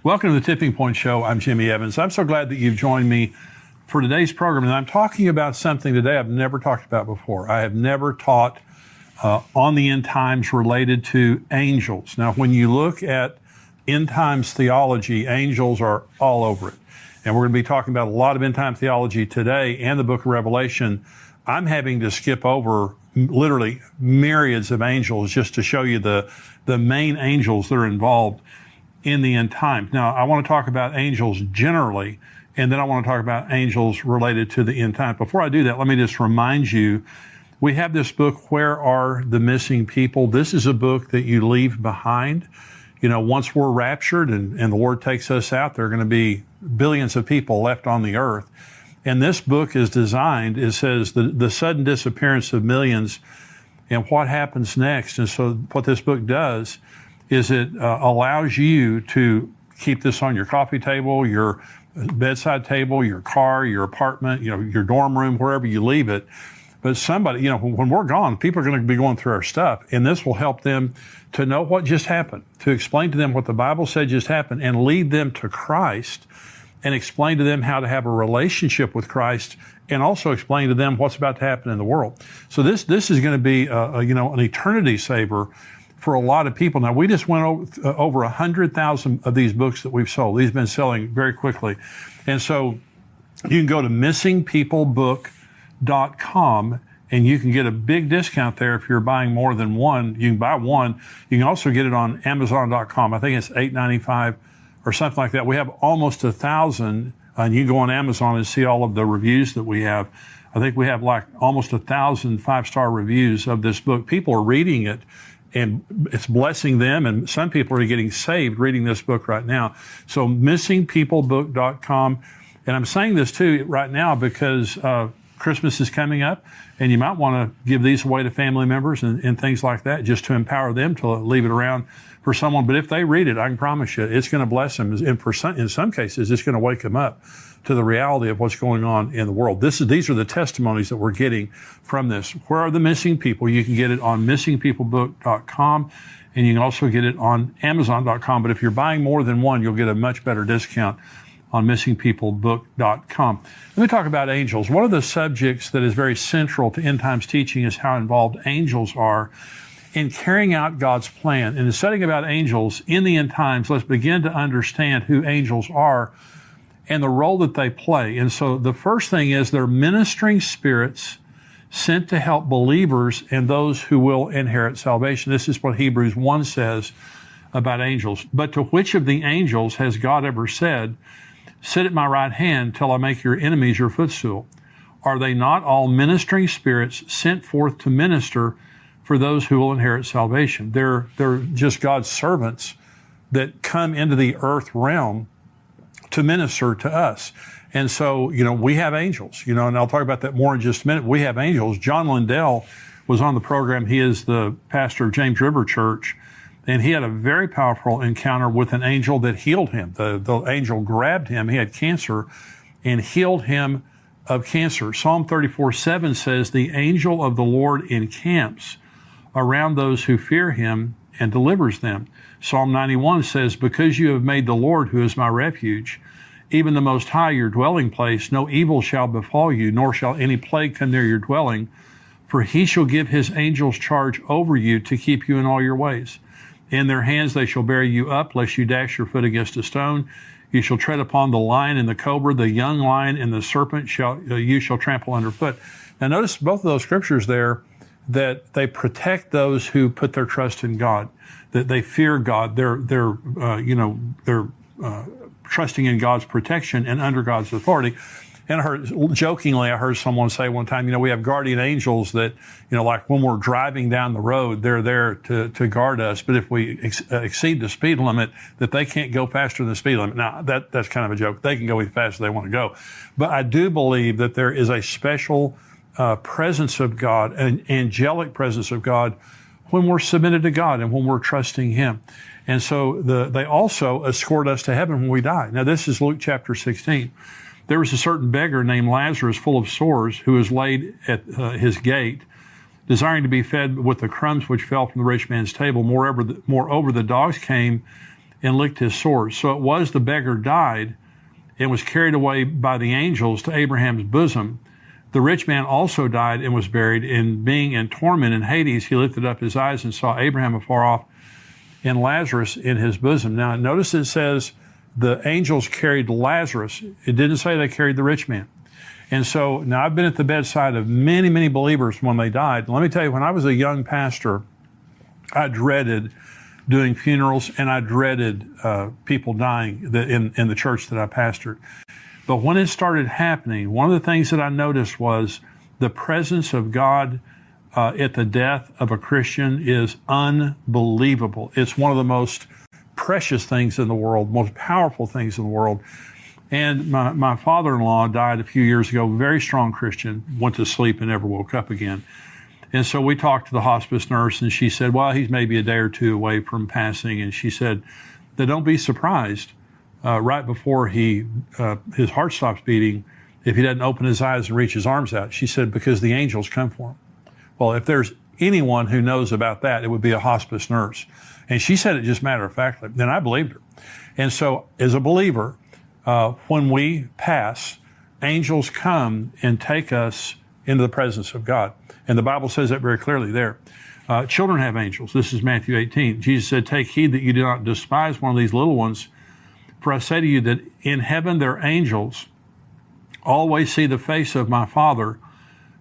Welcome to the Tipping Point Show. I'm Jimmy Evans. I'm so glad that you've joined me for today's program. And I'm talking about something today I've never talked about before. I have never taught on the end times related to angels. Now, when you look at end times theology, angels are all over it. And we're going to be talking about a lot of end time theology today and the book of Revelation. I'm having to skip over literally myriads of angels just to show you the main angels that are involved in the end times. Now, I want to talk about angels generally, and then I want to talk about angels related to the end time. Before I do that, let me just remind you, we have this book, Where Are the Missing People? This is a book that you leave behind. You know, once we're raptured and the Lord takes us out, there are going to be billions of people left on the earth. And this book is designed, it says the sudden disappearance of millions and what happens next. And so what this book does is it allows you to keep this on your coffee table, your bedside table, your car, your apartment, your dorm room, wherever you leave it. But somebody, when we're gone, people are going to be going through our stuff, and this will help them to know what just happened, to explain to them what the Bible said just happened, and lead them to Christ, and explain to them how to have a relationship with Christ, and also explain to them what's about to happen in the world. So this is going to be an eternity saver for a lot of people. Now, we just went over 100,000 of these books that we've sold. These have been selling very quickly. And so you can go to missingpeoplebook.com and you can get a big discount there if you're buying more than one. You can buy one. You can also get it on Amazon.com. I think it's $8.95 or something like that. We have almost 1,000, and you can go on Amazon and see all of the reviews that we have. I think we have like almost 1,000 5-star reviews of this book. People are reading it, and it's blessing them, and some people are getting saved reading this book right now. So missingpeoplebook.com. And I'm saying this too right now because Christmas is coming up, and you might want to give these away to family members and things like that, just to empower them to leave it around for someone. But if they read it, I can promise you, it's going to bless them. And in some cases, it's going to wake them up to the reality of what's going on in the world. These are the testimonies that we're getting from this. Where Are the Missing People? You can get it on missingpeoplebook.com, and you can also get it on Amazon.com. But if you're buying more than one, you'll get a much better discount on missingpeoplebook.com. Let me talk about angels. One of the subjects that is very central to end times teaching is how involved angels are in carrying out God's plan. In the studying about angels in the end times, let's begin to understand who angels are and the role that they play. And so the first thing is they're ministering spirits sent to help believers and those who will inherit salvation. This is what Hebrews 1 says about angels. But to which of the angels has God ever said, "Sit at my right hand till I make your enemies your footstool"? Are they not all ministering spirits sent forth to minister for those who will inherit salvation? They're just God's servants that come into the earth realm to minister to us. And so, we have angels, and I'll talk about that more in just a minute. We have angels. John Lindell was on the program. He is the pastor of James River Church, and he had a very powerful encounter with an angel that healed him. The angel grabbed him. He had cancer and healed him of cancer. Psalm 34:7 says, "The angel of the Lord encamps around those who fear him and delivers them." Psalm 91 says, "Because you have made the Lord, who is my refuge, even the Most High, your dwelling place, no evil shall befall you, nor shall any plague come near your dwelling. For he shall give his angels charge over you to keep you in all your ways. In their hands they shall bear you up, lest you dash your foot against a stone. You shall tread upon the lion and the cobra, the young lion and the serpent you shall trample underfoot." Now notice both of those scriptures there, that they protect those who put their trust in God, that they fear God. They're trusting in God's protection and under God's authority. And I heard someone say one time, we have guardian angels that, like when we're driving down the road, they're there to guard us. But if we exceed the speed limit, that they can't go faster than the speed limit. Now, that's kind of a joke. They can go as fast as they want to go. But I do believe that there is a special presence of God, an angelic presence of God, when we're submitted to God and when we're trusting Him. And so they also escort us to heaven when we die. Now, this is Luke chapter 16. There was a certain beggar named Lazarus, full of sores, who was laid at his gate, desiring to be fed with the crumbs which fell from the rich man's table. Moreover, the dogs came and licked his sores. So it was the beggar died and was carried away by the angels to Abraham's bosom. The rich man also died and was buried, and being in torment in Hades, he lifted up his eyes and saw Abraham afar off and Lazarus in his bosom. Now, notice it says the angels carried Lazarus. It didn't say they carried the rich man. And so now I've been at the bedside of many, many believers when they died. Let me tell you, when I was a young pastor, I dreaded doing funerals, and I dreaded people dying in the church that I pastored. But when it started happening, one of the things that I noticed was the presence of God at the death of a Christian is unbelievable. It's one of the most precious things in the world, most powerful things in the world. And my father-in-law died a few years ago, very strong Christian, went to sleep and never woke up again. And so we talked to the hospice nurse, and she said, well, he's maybe a day or two away from passing. And she said that don't be surprised right before his heart stops beating if he doesn't open his eyes and reach his arms out. She said, because the angels come for him. Well, if there's anyone who knows about that, it would be a hospice nurse. And she said it just matter-of-factly, and I believed her. And so as a believer, when we pass, angels come and take us into the presence of God. And the Bible says that very clearly there. Children have angels. This is Matthew 18. Jesus said, take heed that you do not despise one of these little ones. For I say to you that in heaven their angels always see the face of my Father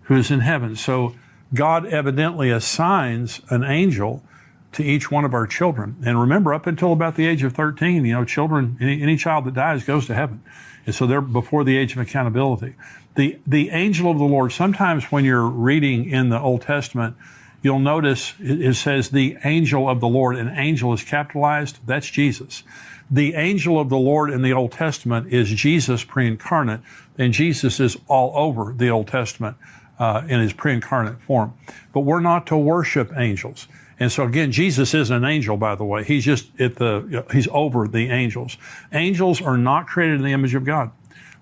who is in heaven. So God evidently assigns an angel to each one of our children. And remember, up until about the age of 13, children, any child that dies goes to heaven. And so they're before the age of accountability. The angel of the Lord, sometimes when you're reading in the Old Testament, you'll notice it says the angel of the Lord, and angel is capitalized. That's Jesus. The angel of the Lord in the Old Testament is Jesus pre-incarnate, and Jesus is all over the Old Testament in his pre-incarnate form. But we're not to worship angels. And so again, Jesus isn't an angel, by the way. He's just he's over the angels. Angels are not created in the image of God.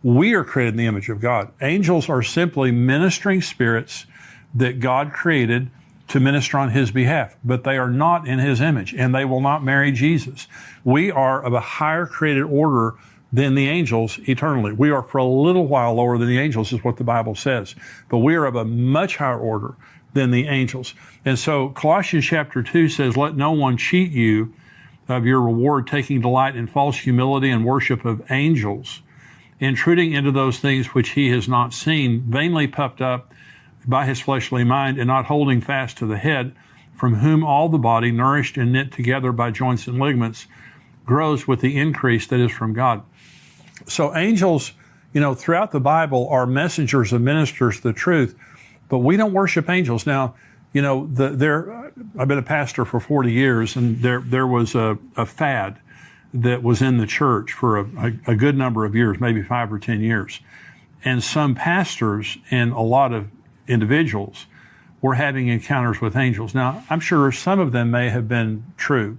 We are created in the image of God. Angels are simply ministering spirits that God created to minister on his behalf, but they are not in his image, and they will not marry Jesus. We are of a higher created order than the angels eternally. We are for a little while lower than the angels, is what the Bible says, but we are of a much higher order than the angels. And so Colossians chapter 2 says, let no one cheat you of your reward, taking delight in false humility and worship of angels, intruding into those things which he has not seen, vainly puffed up by his fleshly mind, and not holding fast to the head, from whom all the body, nourished and knit together by joints and ligaments, grows with the increase that is from God. So angels, throughout the Bible are messengers and ministers of the truth, but we don't worship angels. Now, I've been a pastor for 40 years, and there was a fad that was in the church for a good number of years, maybe 5 or 10 years. And some pastors and a lot of individuals were having encounters with angels. Now, I'm sure some of them may have been true.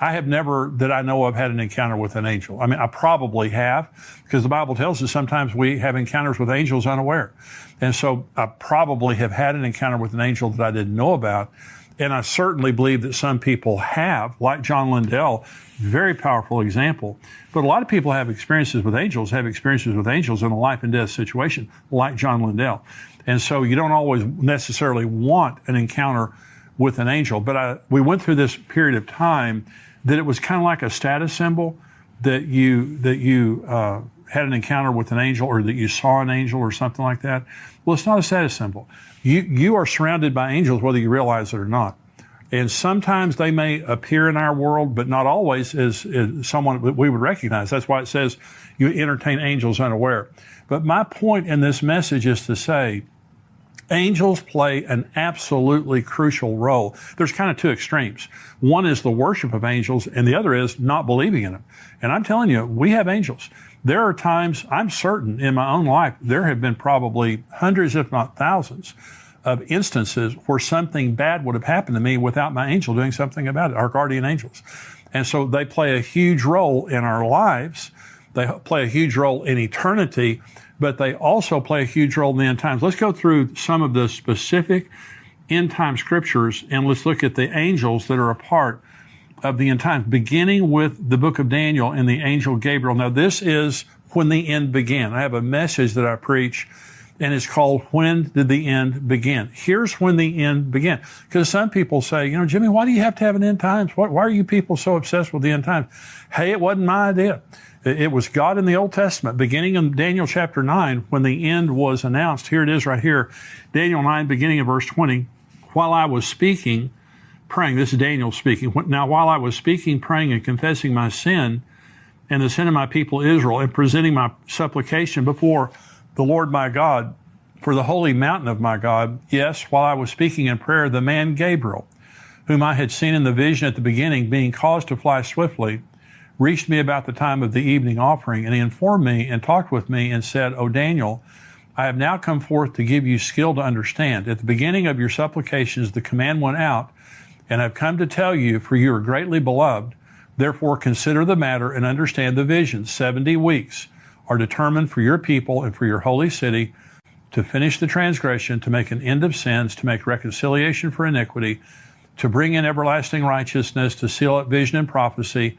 I have never, that I know of, had an encounter with an angel. I mean, I probably have, because the Bible tells us sometimes we have encounters with angels unaware. And so I probably have had an encounter with an angel that I didn't know about. And I certainly believe that some people have, like John Lindell, very powerful example. But a lot of people have experiences with angels in a life and death situation, like John Lindell. And so you don't always necessarily want an encounter with an angel. But we went through this period of time that it was kind of like a status symbol that you had an encounter with an angel, or that you saw an angel or something like that. Well, it's not a status symbol. You are surrounded by angels whether you realize it or not. And sometimes they may appear in our world, but not always as someone that we would recognize. That's why it says you entertain angels unaware. But my point in this message is to say, angels play an absolutely crucial role. There's kind of two extremes. One is the worship of angels, and the other is not believing in them. And I'm telling you, we have angels. There are times, I'm certain in my own life, there have been probably hundreds, if not thousands, of instances where something bad would have happened to me without my angel doing something about it, our guardian angels. And so they play a huge role in our lives. They play a huge role in eternity, but they also play a huge role in the end times. Let's go through some of the specific end time scriptures, and let's look at the angels that are a part of the end times, beginning with the book of Daniel and the angel Gabriel. Now, this is when the end began. I have a message that I preach, and it's called, When Did the End Begin? Here's when the end began. Because some people say, Jimmy, why do you have to have an end times? Why are you people so obsessed with the end times? Hey, it wasn't my idea. It was God in the Old Testament, beginning in Daniel chapter 9, when the end was announced. Here it is right here. Daniel 9, beginning of verse 20. While I was speaking, praying, this is Daniel speaking. Now, while I was speaking, praying, and confessing my sin and the sin of my people Israel, and presenting my supplication before the Lord my God for the holy mountain of my God, yes, while I was speaking in prayer, the man Gabriel, whom I had seen in the vision at the beginning, being caused to fly swiftly, reached me about the time of the evening offering, and he informed me and talked with me and said, O Daniel, I have now come forth to give you skill to understand. At the beginning of your supplications, the command went out, and I've come to tell you, for you are greatly beloved. Therefore, consider the matter and understand the vision. 70 weeks are determined for your people and for your holy city to finish the transgression, to make an end of sins, to make reconciliation for iniquity, to bring in everlasting righteousness, to seal up vision and prophecy,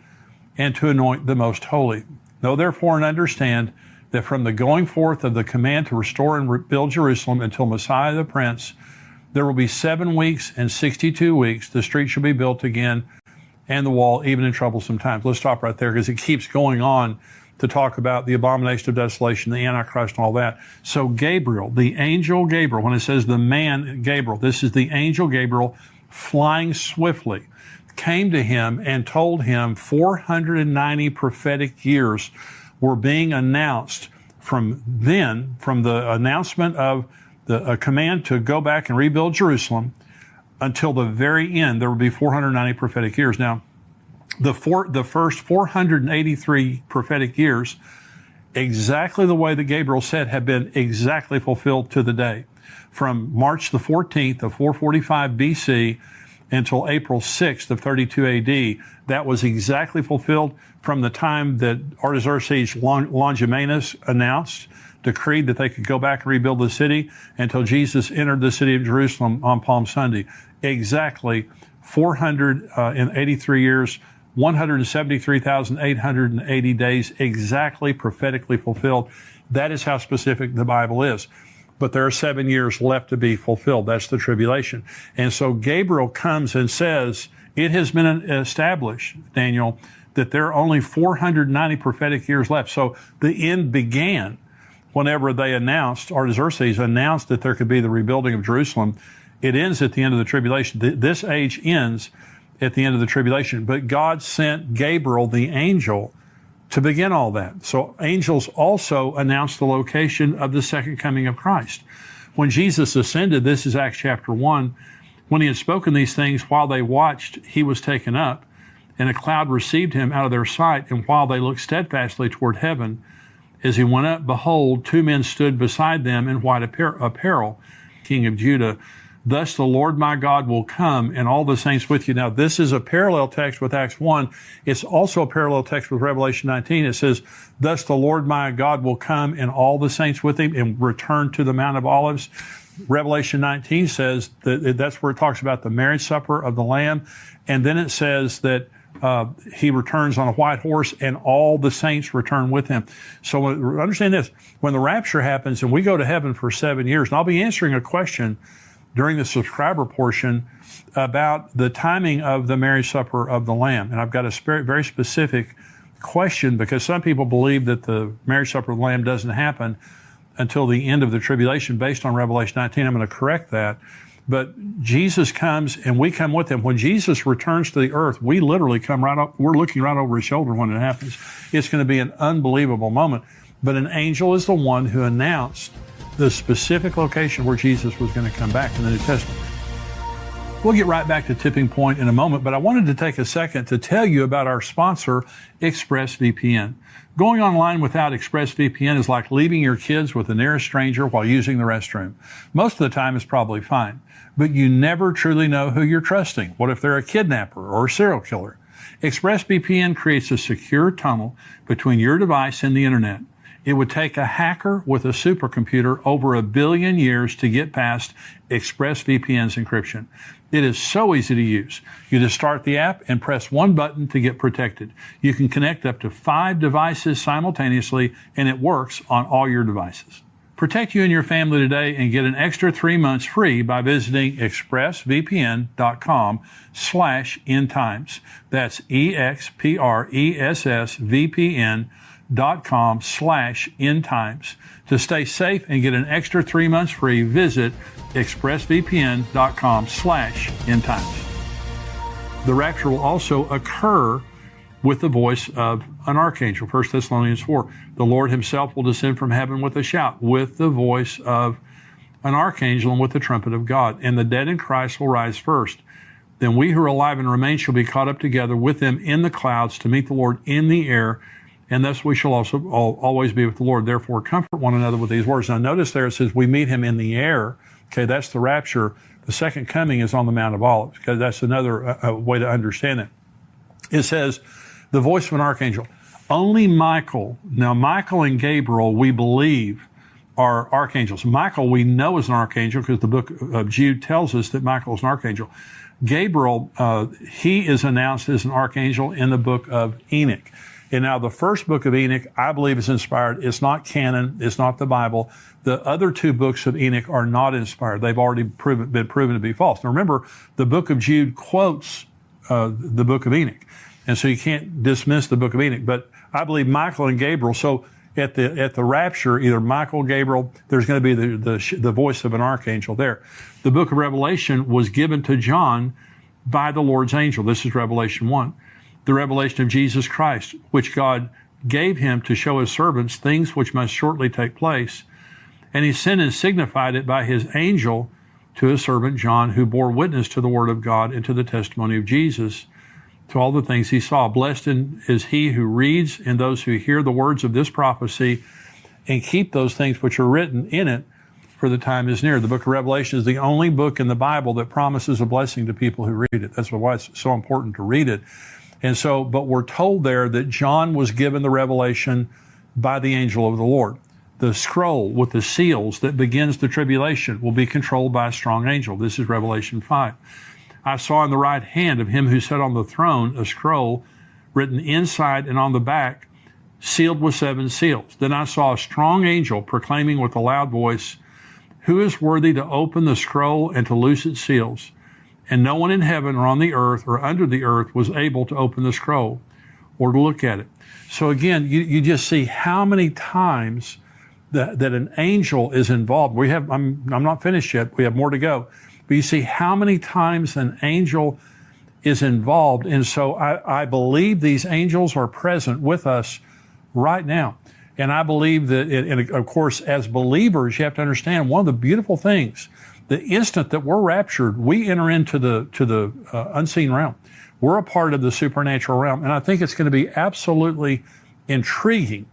and to anoint the most holy. Know therefore and understand that from the going forth of the command to restore and rebuild Jerusalem until Messiah the Prince, there will be 7 weeks and 62 weeks. The street shall be built again, and the wall, even in troublesome times. Let's stop right there, because it keeps going on to talk about the abomination of desolation, the Antichrist, and all that. So Gabriel, the angel Gabriel, when it says the man Gabriel, this is the angel Gabriel flying swiftly, came to him and told him 490 prophetic years were being announced from then, from the announcement of a command to go back and rebuild Jerusalem until the very end. There would be 490 prophetic years. Now, the first 483 prophetic years, exactly the way that Gabriel said, have been exactly fulfilled to the day. From March the 14th of 445 BC until April 6th of 32 AD, that was exactly fulfilled from the time that Artaxerxes Longimanus decreed that they could go back and rebuild the city until Jesus entered the city of Jerusalem on Palm Sunday. Exactly 483 years, 173,880 days, exactly prophetically fulfilled. That is how specific the Bible is. But there are 7 years left to be fulfilled. That's the tribulation. And so Gabriel comes and says, it has been established, Daniel, that there are only 490 prophetic years left. So the end began whenever they Artaxerxes announced that there could be the rebuilding of Jerusalem. It ends at the end of the tribulation. This age ends at the end of the tribulation. But God sent Gabriel, the angel, to begin all that. So angels also announced the location of the second coming of Christ. When Jesus ascended, this is Acts chapter 1, when he had spoken these things, while they watched, he was taken up, and a cloud received him out of their sight. And while they looked steadfastly toward heaven, as he went up, behold, 2 men stood beside them in white apparel, King of Judah. Thus the Lord my God will come, and all the saints with you. Now, this is a parallel text with Acts 1. It's also a parallel text with Revelation 19. It says, thus the Lord my God will come, and all the saints with him, and return to the Mount of Olives. Revelation 19 says that's where it talks about the marriage supper of the Lamb. And then it says that he returns on a white horse, and all the saints return with him. So understand this. When the rapture happens and we go to heaven for 7 years, and I'll be answering a question during the subscriber portion about the timing of the marriage supper of the Lamb. And I've got a very specific question, because some people believe that the marriage supper of the Lamb doesn't happen until the end of the tribulation based on Revelation 19. I'm going to correct that. But Jesus comes and we come with him. When Jesus returns to the earth, we literally come right up. We're looking right over his shoulder when it happens. It's going to be an unbelievable moment. But an angel is the one who announced the specific location where Jesus was going to come back in the New Testament. We'll get right back to Tipping Point in a moment, but I wanted to take a second to tell you about our sponsor, ExpressVPN. Going online without ExpressVPN is like leaving your kids with the nearest stranger while using the restroom. Most of the time it's probably fine, but you never truly know who you're trusting. What if they're a kidnapper or a serial killer? ExpressVPN creates a secure tunnel between your device and the internet. It would take a hacker with a supercomputer over 1 billion years to get past ExpressVPN's encryption. It is so easy to use. You just start the app and press one button to get protected. You can connect up to 5 devices simultaneously, and it works on all your devices. Protect you and your family today and get an extra 3 months free by visiting expressvpn.com/endtimes. That's expressvpn.com/endtimes. To stay safe and get an extra 3 months free, visit expressvpn.com/endtimes. The rapture will also occur with the voice of an archangel. 1 Thessalonians 4. The Lord himself will descend from heaven with a shout, with the voice of an archangel and with the trumpet of God. And the dead in Christ will rise first. Then we who are alive and remain shall be caught up together with them in the clouds to meet the Lord in the air. And thus we shall also always be with the Lord. Therefore, comfort one another with these words. Now, notice there it says we meet him in the air. Okay, that's the rapture. The second coming is on the Mount of Olives. Okay, that's another way to understand it. It says, the voice of an archangel. Only Michael. Now, Michael and Gabriel, we believe, are archangels. Michael, we know is an archangel because the book of Jude tells us that Michael is an archangel. Gabriel, he is announced as an archangel in the book of Enoch. And now the first book of Enoch, I believe, is inspired. It's not canon. It's not the Bible. The other 2 books of Enoch are not inspired. They've already been proven to be false. Now remember, the book of Jude quotes the book of Enoch. And so you can't dismiss the book of Enoch. But I believe Michael and Gabriel, so at the rapture, either Michael, Gabriel, there's going to be the voice of an archangel there. The book of Revelation was given to John by the Lord's angel. This is Revelation 1. The revelation of Jesus Christ, which God gave him to show his servants things which must shortly take place. And he sent and signified it by his angel to his servant John, who bore witness to the word of God and to the testimony of Jesus, to all the things he saw. Blessed is he who reads and those who hear the words of this prophecy and keep those things which are written in it, for the time is near. The book of Revelation is the only book in the Bible that promises a blessing to people who read it. That's why it's so important to read it. And so, but we're told there that John was given the revelation by the angel of the Lord. The scroll with the seals that begins the tribulation will be controlled by a strong angel. This is Revelation 5. I saw in the right hand of him who sat on the throne a scroll written inside and on the back, sealed with 7 seals. Then I saw a strong angel proclaiming with a loud voice, who is worthy to open the scroll and to loose its seals? And no one in heaven or on the earth or under the earth was able to open the scroll or to look at it. So again, you just see how many times that an angel is involved. I'm not finished yet. We have more to go. But you see how many times an angel is involved. And so I believe these angels are present with us right now. And I believe that, and of course, as believers, you have to understand one of the beautiful things, the instant that we're raptured, we enter into the unseen realm. We're a part of the supernatural realm. And I think it's going to be absolutely intriguing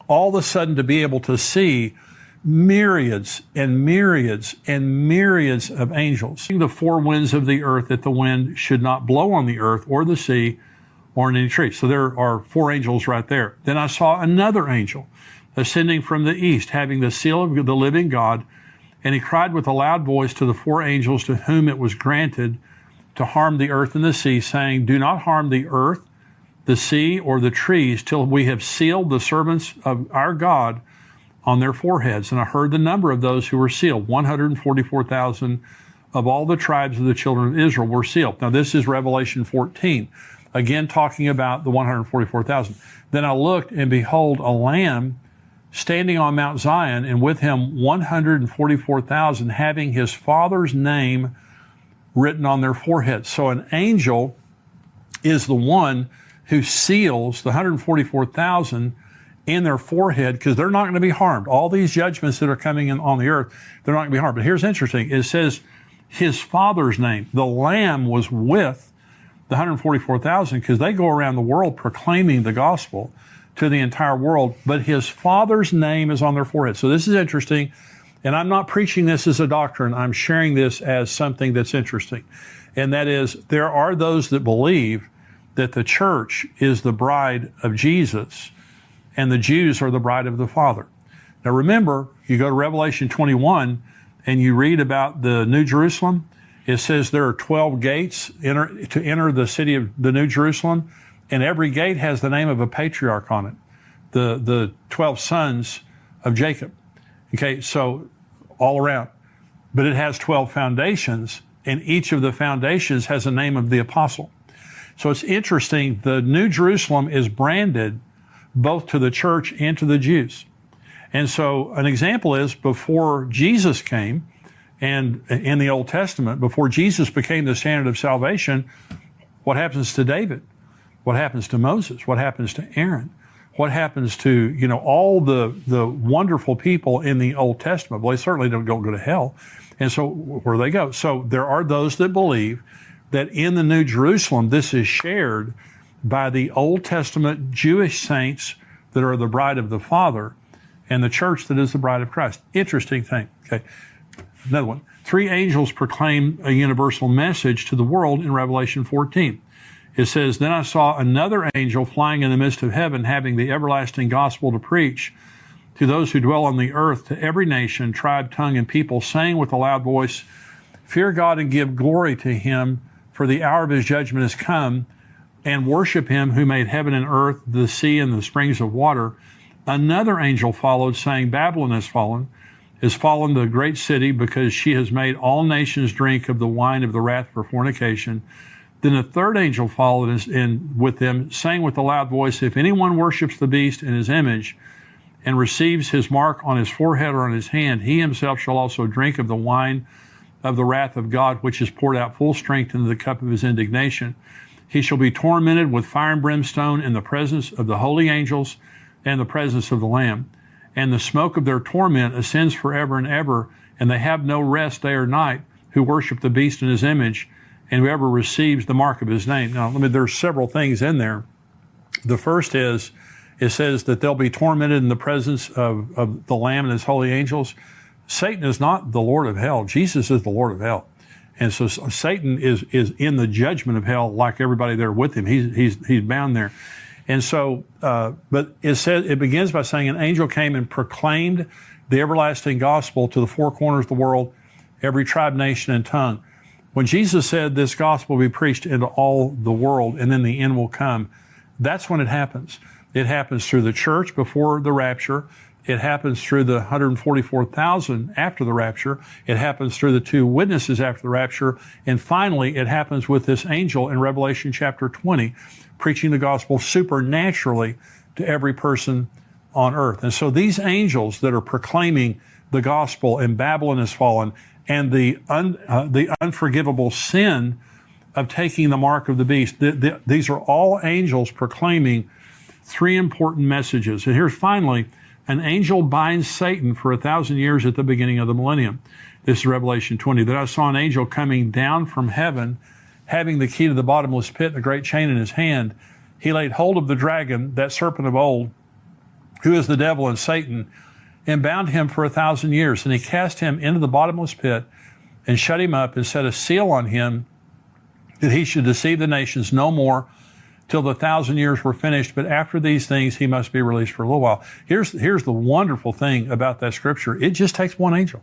all of a sudden to be able to see myriads and myriads and myriads of angels. The 4 winds of the earth, that the wind should not blow on the earth or the sea or in any tree. So there are 4 angels right there. Then I saw another angel ascending from the east, having the seal of the living God. And he cried with a loud voice to the 4 angels to whom it was granted to harm the earth and the sea, saying, do not harm the earth, the sea, or the trees till we have sealed the servants of our God on their foreheads. And I heard the number of those who were sealed. 144,000 of all the tribes of the children of Israel were sealed. Now this is Revelation 14, again talking about the 144,000. Then I looked, and behold, a lamb standing on Mount Zion, and with him 144,000, having his Father's name written on their foreheads. So an angel is the one who seals the 144,000 in their forehead, because they're not going to be harmed. All these judgments that are coming in on the earth, they're not going to be harmed. But here's interesting. It says his Father's name. The Lamb was with the 144,000 because they go around the world proclaiming the gospel to the entire world, but his Father's name is on their forehead. So this is interesting. And I'm not preaching this as a doctrine. I'm sharing this as something that's interesting. And that is, there are those that believe that the church is the bride of Jesus, and the Jews are the bride of the Father. Now remember, you go to Revelation 21 and you read about the New Jerusalem. It says there are 12 gates to enter the city of the New Jerusalem, and every gate has the name of a patriarch on it, the 12 sons of Jacob. Okay, so all around. But it has 12 foundations, and each of the foundations has a name of the apostle. So it's interesting, the New Jerusalem is branded both to the church and to the Jews. And so an example is before Jesus came, and in the Old Testament, before Jesus became the standard of salvation, what happens to David? What happens to Moses? What happens to Aaron? What happens to, all the wonderful people in the Old Testament? Well, they certainly don't go to hell. And so where do they go? So there are those that believe that in the New Jerusalem, this is shared by the Old Testament Jewish saints that are the bride of the Father and the church that is the bride of Christ. Interesting thing. Okay. Another one. 3 angels proclaim a universal message to the world in Revelation 14. It says, "Then I saw another angel flying in the midst of heaven, having the everlasting gospel to preach to those who dwell on the earth, to every nation, tribe, tongue, and people, saying with a loud voice, Fear God and give glory to him, for the hour of his judgment is come, and worship him who made heaven and earth, the sea, and the springs of water. Another angel followed, saying, Babylon is fallen the great city, because she has made all nations drink of the wine of the wrath for fornication. Then a third angel followed with them, saying with a loud voice, If anyone worships the beast in his image, and receives his mark on his forehead or on his hand, he himself shall also drink of the wine of the wrath of God, which is poured out full strength into the cup of his indignation. He shall be tormented with fire and brimstone in the presence of the holy angels and the presence of the Lamb. And the smoke of their torment ascends forever and ever, and they have no rest day or night who worship the beast in his image, and whoever receives the mark of his name." Now, there's several things in there. The first is, it says that they'll be tormented in the presence of the Lamb and his holy angels. Satan is not the Lord of hell. Jesus is the Lord of hell. And so Satan is in the judgment of hell like everybody there with him. He's bound there. And so, but it begins by saying an angel came and proclaimed the everlasting gospel to the 4 corners of the world, every tribe, nation, and tongue. When Jesus said this gospel will be preached into all the world and then the end will come, that's when it happens. It happens through the church before the rapture. It happens through the 144,000 after the rapture. It happens through the 2 witnesses after the rapture. And finally, it happens with this angel in Revelation chapter 20, preaching the gospel supernaturally to every person on earth. And so these angels that are proclaiming the gospel, and Babylon has fallen, and the unforgivable sin of taking the mark of the beast, these are all angels proclaiming 3 important messages. And here's finally, an angel binds Satan for 1,000 years at the beginning of the millennium. This is Revelation 20. Then I saw an angel coming down from heaven, having the key to the bottomless pit and a great chain in his hand. He laid hold of the dragon, that serpent of old, who is the devil and Satan, and bound him for 1,000 years. And he cast him into the bottomless pit and shut him up and set a seal on him, that he should deceive the nations no more till the 1,000 years were finished. But after these things, he must be released for a little while. Here's the wonderful thing about that scripture. It just takes one angel.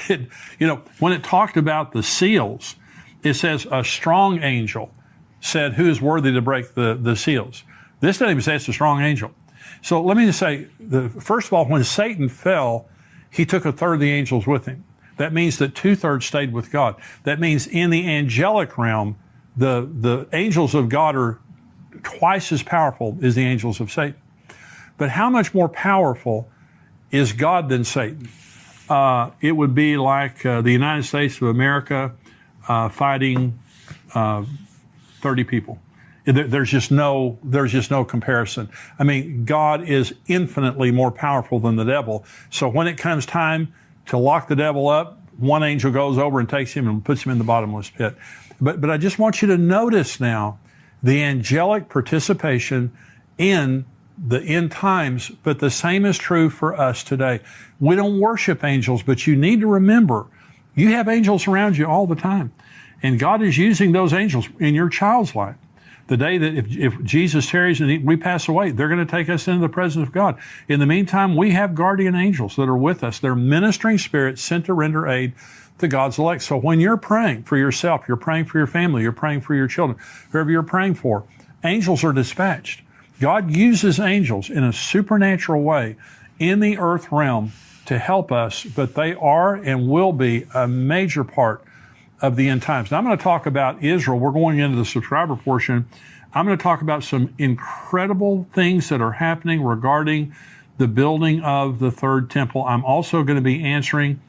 When it talked about the seals, it says a strong angel said, who is worthy to break the seals? This doesn't even say it's a strong angel. So let me just say, first of all, when Satan fell, he took 1/3 of the angels with him. That means that 2/3 stayed with God. That means in the angelic realm, the angels of God are twice as powerful as the angels of Satan. But how much more powerful is God than Satan? It would be like the United States of America fighting 30 people. There's just no comparison. I mean, God is infinitely more powerful than the devil. So when it comes time to lock the devil up, one angel goes over and takes him and puts him in the bottomless pit. But I just want you to notice now the angelic participation in the end times, but the same is true for us today. We don't worship angels, but you need to remember, you have angels around you all the time. And God is using those angels in your child's life. The day that if Jesus tarries and we pass away, they're going to take us into the presence of God. In the meantime, we have guardian angels that are with us. They're ministering spirits sent to render aid to God's elect. So when you're praying for yourself, you're praying for your family, you're praying for your children, whoever you're praying for, angels are dispatched. God uses angels in a supernatural way in the earth realm to help us, but they are and will be a major part of the end times. Now, I'm going to talk about Israel. We're going into the subscriber portion. I'm going to talk about some incredible things that are happening regarding the building of the third temple. I'm also going to be answering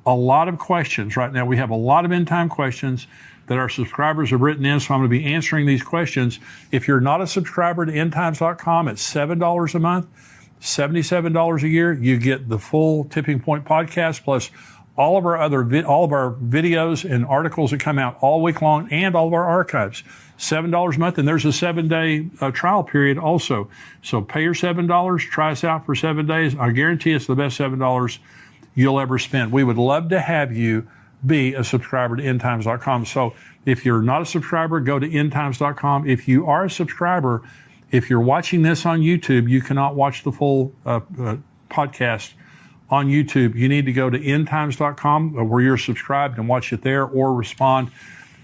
a lot of questions right now. We have a lot of end time questions that our subscribers have written in, so I'm going to be answering these questions. If you're not a subscriber to endtimes.com, it's $7 a month, $77 a year. You get the full Tipping Point podcast plus all of our videos and articles that come out all week long, and all of our archives. $7 a month, and there's a 7-day trial period also. So pay your $7, try us out for 7 days. I guarantee it's the best $7 you'll ever spend. We would love to have you be a subscriber to endtimes.com. So if you're not a subscriber, go to endtimes.com. If you are a subscriber, if you're watching this on YouTube, you cannot watch the full podcast on YouTube. You need to go to endtimes.com where you're subscribed and watch it there, or respond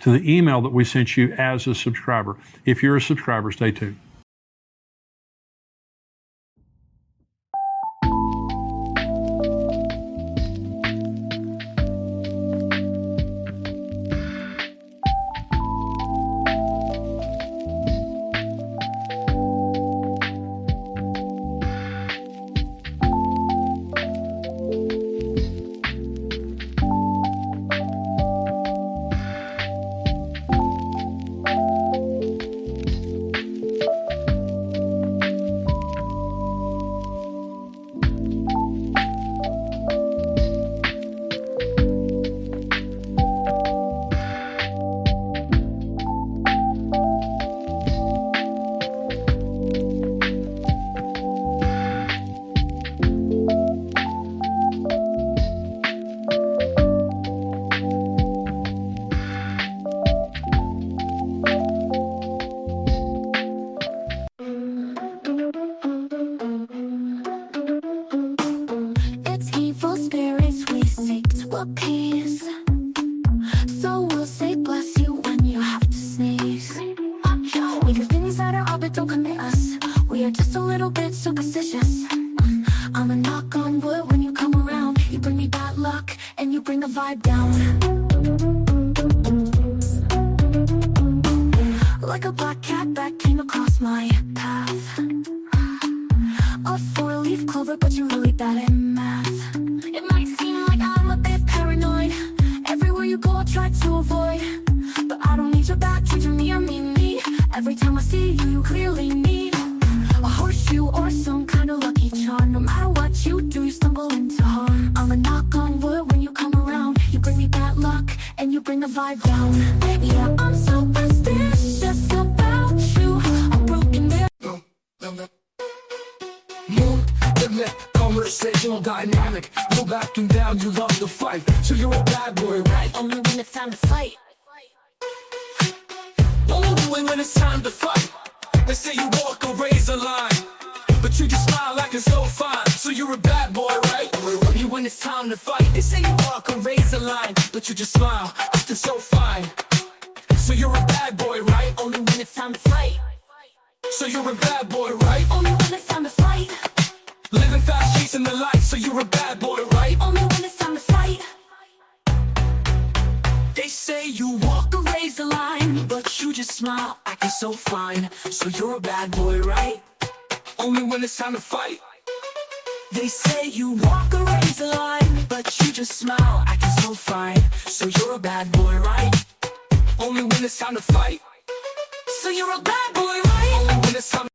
to the email that we sent you as a subscriber. If you're a subscriber, stay tuned. Conversational dynamic, no backing down, you love the fight. So you're a bad boy, right? Only when it's time to fight. Only doing when it's time to fight. They say you walk a razor line, but you just smile like it's so fine. So you're a bad boy, right? Only when it's time to fight. They say you walk a razor line, but you just smile like it's so fine. So you're a bad boy, right? Only when it's time to fight. So you're a bad boy, right? Only when it's time to fight. Living fast, chasing the light, so you're a bad boy, right? Only when it's time to fight. They say you walk a razor line, but you just smile, acting so fine. So you're a bad boy, right? Only when it's time to fight. They say you walk a razor line, but you just smile, acting so fine. So you're a bad boy, right? Only when it's time to fight. So you're a bad boy, right? Only when it's time to